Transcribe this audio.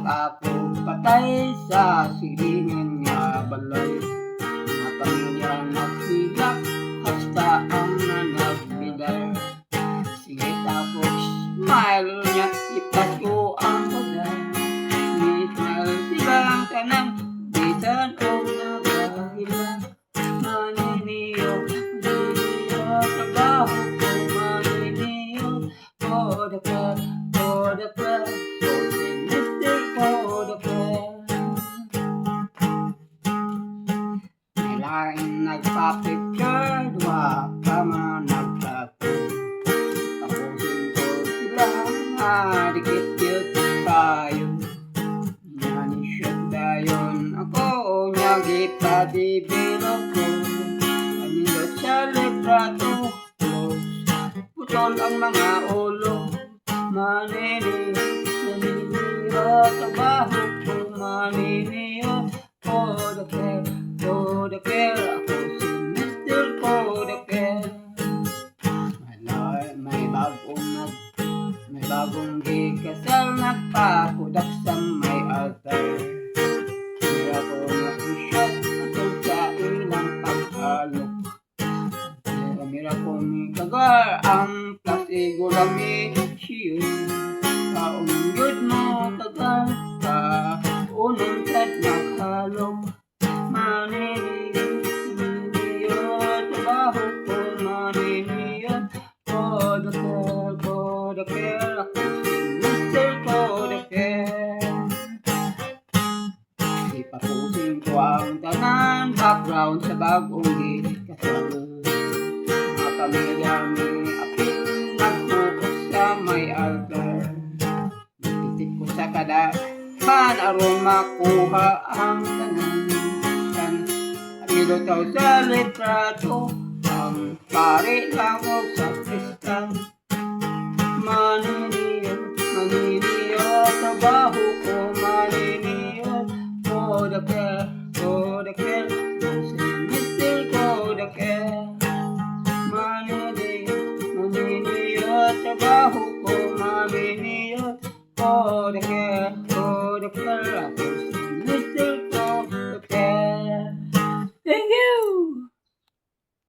ako patay sa silingan nga balay. Mga pamilya nagsilak hasta ang nanagbiday. Sige tapos smile niya ipasko ang ulan. Mismal silang tanang bisan o nagahilan. Maniniyo, maniniyo, trabaho ko maniniyo. For the club, for the club, for the club. May laing nagpa-picture, dua pa man nagtato. Tapusin ko sila, dikit-dikit tayo. Nanishoot dayon ako, nyagi pa bibilo ko. Manilot sa litrato, putol ang mga ulo. Maniniyo, maniniyo, trabaho ko maniniyo. For the care, for the care, ako si Mr. For the care. May bagong gikasal, nagpakudak sa may altar. Kaya ko na-shot atong sa ilang pag-alok. Mira ko mi kagar ang plasigura mi siyo. Kaunggod mo kagar ka unong kat naghalok. Maniniyo, maniniyo, trabaho ko maniniyo. For the care, for the care, ako si Mr. For the care. Ipapusin ko ang tanan, background sa bagong gikasal. Mga pamilya mi apil, nagfocus sa may altar. Nagtitik ko sa kadahan, aron makuha ang tanan. Amilutaw sa litrato, ang pare lang o sa kristal. Maniniyo, maniniyo, trabaho ko maniniyo. For the care, for the care, Mr. For the care. Maniniyo, maniniyo, trabaho ko maniniyo. For the care, Mr.